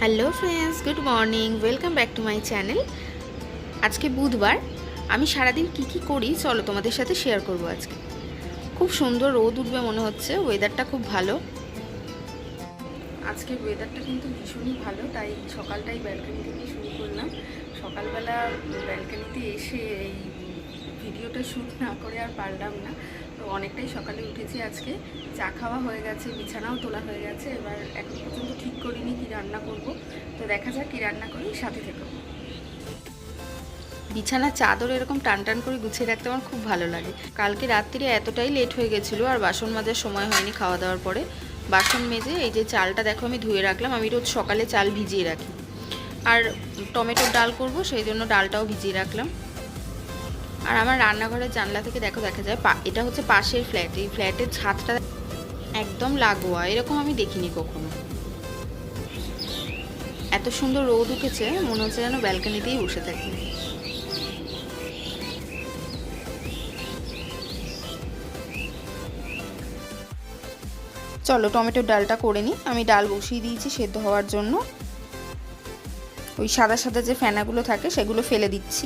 Hello friends, good morning, welcome back to my channel. আজকে বুধবার। আমি সারাদিন কি করি চলো তোমাদের সাথে শেয়ার করব। আজকে খুব সুন্দর রোদ উঠবে মনে হচ্ছে, ওয়েদারটা খুব ভালো। আজকের ওয়েদারটা কিন্তু ভীষণই ভালো, তাই সকালটাই ব্যালকনি থেকে শুরু করলাম। সকালবেলা ব্যালকনিতে এসে এই ভিডিওটা শ্যুট না করে আর পারলাম না, তো অনেকটাই সকালে উঠেছি। আজকে চা খাওয়া হয়ে গেছে, বিছানাও তোলা হয়ে গেছে। এবার এখন পর্যন্ত ঠিক করিনি কি রান্না করব, তো দেখা যাক কি রান্না করি, সাথে থেকো। বিছানার চাদর এরকম টান টান করে গুছিয়ে রাখতে আমার খুব ভালো লাগে। কালকে রাত্রিরে এতটাই লেট হয়ে গেছিলো আর বাসন মাজার সময় হয়নি খাওয়া দাওয়ার পরে। বাসন মেজে এই যে চালটা দেখো আমি ধুয়ে রাখলাম। আমি রোজ সকালে চাল ভিজিয়ে রাখি, আর টমেটোর ডাল করব, সেই জন্য ডালটাও ভিজিয়ে রাখলাম। আর আমার রান্নাঘরের জানলা থেকে দেখা যায় এটা হচ্ছে পাশের ফ্ল্যাট। এই ফ্ল্যাটের ছাদটা একদম লাগোয়া, এরকম আমি দেখিনি কখনো। এত সুন্দর রোদ উঠেছে, মনে হচ্ছে যেন ব্যালকনিতেই বসে থাকি। চলো টমেটোর ডালটা করে নিই। আমি ডাল বসিয়ে দিয়েছি সেদ্ধ হওয়ার জন্য। ওই সাদা সাদা যে ফেনাগুলো থাকে সেগুলো ফেলে দিচ্ছি,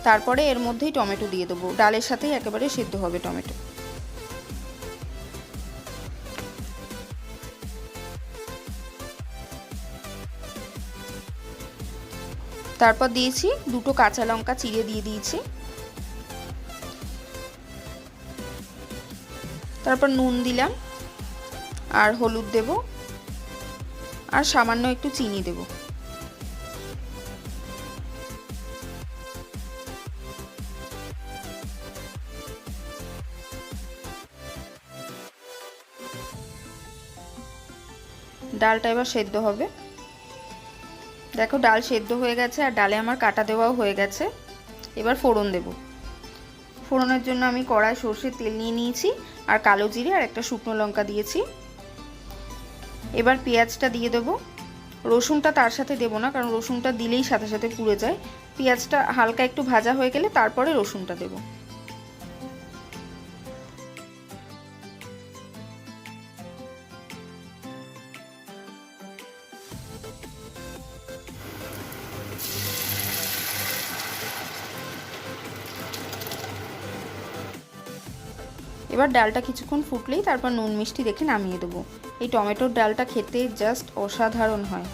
তারপরে এর মধ্যেই টমেটো দিয়ে দেবো। ডালের সাথেই একেবারে সেদ্ধ হবে টমেটো। তারপর দিয়েছি দুটো কাঁচা লঙ্কা চিড়ে দিয়ে দিয়েছি। তারপর নুন দিলাম, আর হলুদ দেব, আর সামান্য একটু চিনি দেব। ডালটা এবার সেদ্ধ হবে। দেখো ডাল সেদ্ধ হয়ে গেছে, আর ডালে আমার কাটা দেওয়াও হয়ে গেছে। এবার ফোড়ন দেব। ফোড়নের জন্য আমি কড়ায় সর্ষের তেল নিয়ে নিয়েছি, আর কালো জিরে আর একটা শুকনো লঙ্কা দিয়েছি। এবার পেঁয়াজটা দিয়ে দেবো। রসুনটা তার সাথে দেবো না, কারণ রসুনটা দিলেই সাথে সাথে পুড়ে যায়। পেঁয়াজটা হালকা একটু ভাজা হয়ে গেলে তারপরে রসুনটা দেবো। এবার ডালটা কিছুক্ষণ ফুটলেই তারপর নুন মিষ্টি দেখে নামিয়ে দেবো। এই টমেটোর ডালটা খেতে জাস্ট অসাধারণ হয়।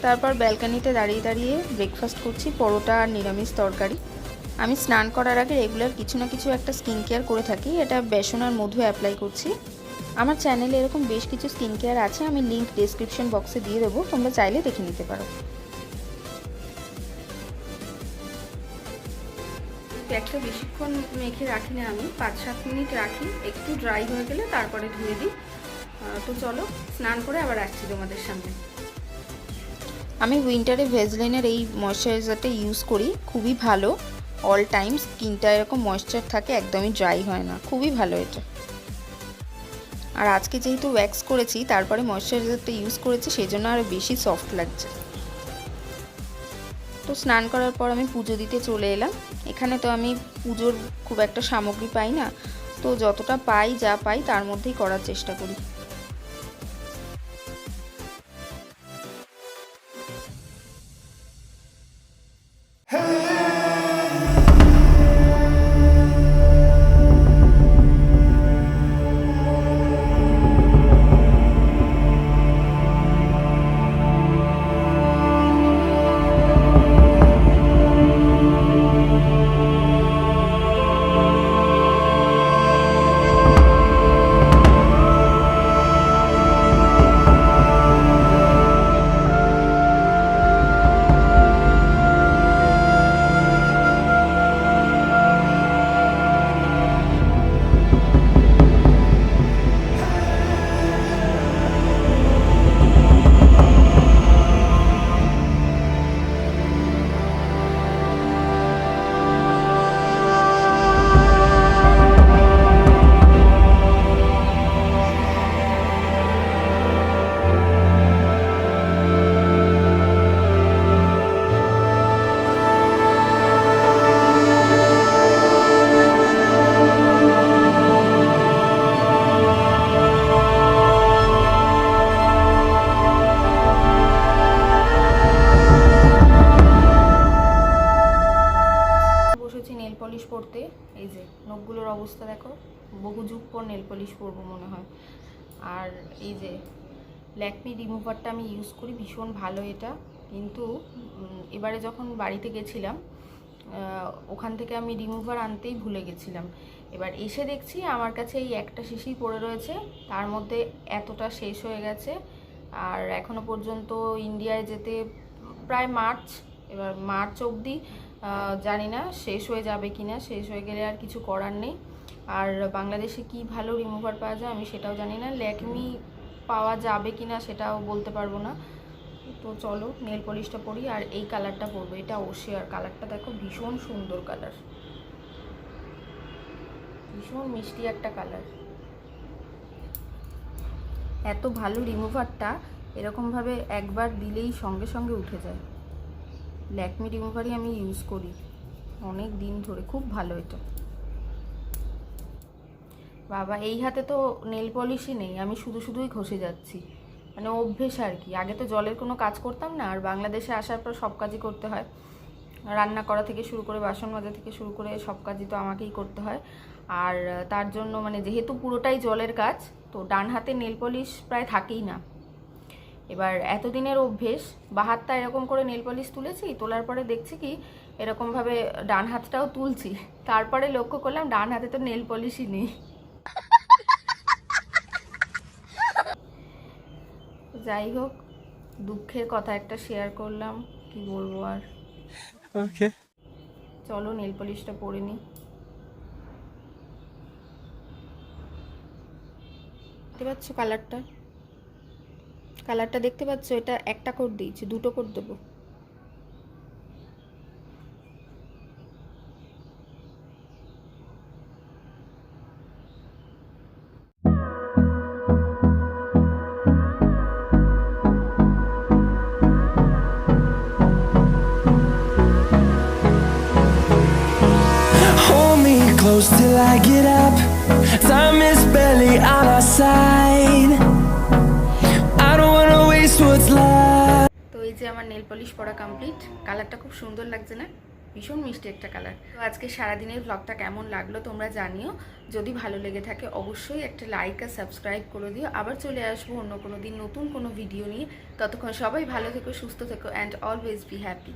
তারপর ব্যালকনিতে দাঁড়িয়ে দাঁড়িয়ে ব্রেকফাস্ট করছি, পরোটা আর নিরামিষ তরকারি। আমি স্নান করার আগে রেগুলার কিছু না কিছু একটা স্কিন কেয়ার করে থাকি। এটা বেসন আর মধু অ্যাপ্লাই করছি। আমার চ্যানেলে এরকম বেশ কিছু স্কিন কেয়ার আছে, আমি লিঙ্ক ডেসক্রিপশন বক্সে দিয়ে দেবো, তোমরা চাইলে দেখে নিতে পারো। একটা বেশিক্ষণ মেখে রাখি না, আমি 5-7 মিনিট রাখি, একটু ড্রাই হয়ে গেলে তারপরে ধুয়ে দিই। তো চলো স্নান করে আবার আসছি তোমাদের সামনে। আমি উইন্টারে ভেজলিনের এই ময়শ্চারাইজারটা ইউজ করি, খুবই ভালো। অল টাইম স্কিনটা এরকম ময়েশ্চার থাকে, একদমই ড্রাই হয় না, খুবই ভালো এটা। আর আজকে যেহেতু ওয়্যাক্স করেছি তারপরে ময়শ্চারাইজারটা ইউজ করেছি, সেই জন্য আরও বেশি সফট লাগছে। তো স্নান করার পর আমি পুজো দিতে চলে এলাম। এখানে তো আমি পুজোর খুব একটা সামগ্রী পাই না, তো যতটা পাই যা পাই তার মধ্যেই করার চেষ্টা করি। অবস্থা দেখো, বহু যুগ পর নেল পলিশ পরবো মনে হয়। আর এই যে ল্যাকমি রিমুভারটা আমি ইউজ করি, ভীষণ ভালো এটা। কিন্তু এবারে যখন বাড়িতে গেছিলাম ওখান থেকে আমি রিমুভার আনতেই ভুলে গেছিলাম। এবার এসে দেখছি আমার কাছে এই একটা শিশি পড়ে রয়েছে, তার মধ্যে এতটা শেষ হয়ে গেছে। আর এখনো পর্যন্ত ইন্ডিয়ায় যেতে প্রায় মার্চ, এবার মার্চ অবধি জানি না শেষ হয়ে যাবে কি না। শেষ হয়ে গেলে আর কিছু করার নেই। আর বাংলাদেশে কি ভালো রিমুভার পাওয়া যায় আমি সেটাও জানি না, ল্যাকমি পাওয়া যাবে কি না সেটাও বলতে পারবো না। তো চলো নেল পলিশটা পরি, আর এই কালারটা পরবো, এটা ওশিয়ার কালারটা দেখো, ভীষণ সুন্দর কালার, ভীষণ মিষ্টি একটা কালার। এত ভালো রিমুভারটা, এরকমভাবে একবার দিলেই সঙ্গে সঙ্গে উঠে যায়। ল্যাকমি রিমুভারই আমি ইউজ করি অনেক দিন ধরে, খুব ভালো এটা। বাবা এই হাতে তো নেল পলিশই নেই, আমি শুধুই ঘষে যাচ্ছি, মানে অভ্যেস আর কি। আগে তো জলের কোনো কাজ করতাম না, আর বাংলাদেশে আসার পর সব কাজই করতে হয়, রান্না করা থেকে শুরু করে বাসন মাজা থেকে শুরু করে সব কাজই তো আমাকেই করতে হয়। আর তার জন্য মানে যেহেতু পুরোটাই জলের কাজ, তো ডান হাতে নেল পলিশ প্রায় থাকেই না। এবার এতদিনের অভ্যেস, বাঁ হাতটা এরকম করে নেল পলিশ তুলেছি, তোলার পরে দেখছি কি এরকমভাবে ডান হাতটাও তুলছি, তারপরে লক্ষ্য করলাম ডান হাতে তো নেল পলিশই নেই। যাই হোক, দুঃখের কথা একটা শেয়ার করলাম, কি বলবো আর। ওকে, চলো নেল পলিশটা পরে নিই। দেখতে পাচ্ছ কালারটা দেখতে পাচ্ছ? এটা একটা কোট দিয়েছি, দুটো কোট দেবো। Close till I get up. Time is barely on our side. I don't wanna waste what's left. তো এই যে আমার নেল পলিশ পরা কমপ্লিট। কালারটা খুব সুন্দর লাগছে না? ভীষণ মিষ্টি একটা কালার। তো আজকে সারাদিনের ব্লগটা কেমন লাগলো তোমরা জানিও। যদি ভালো লেগে থাকে অবশ্যই একটা লাইক আর সাবস্ক্রাইব করে দিও। আবার চলে আসবো অন্য কোনো দিন নতুন কোনো ভিডিও নিয়ে। ততক্ষণ সবাই ভালো থেকো, সুস্থ থেকো, অ্যান্ড অলওয়েজ বি হ্যাপি।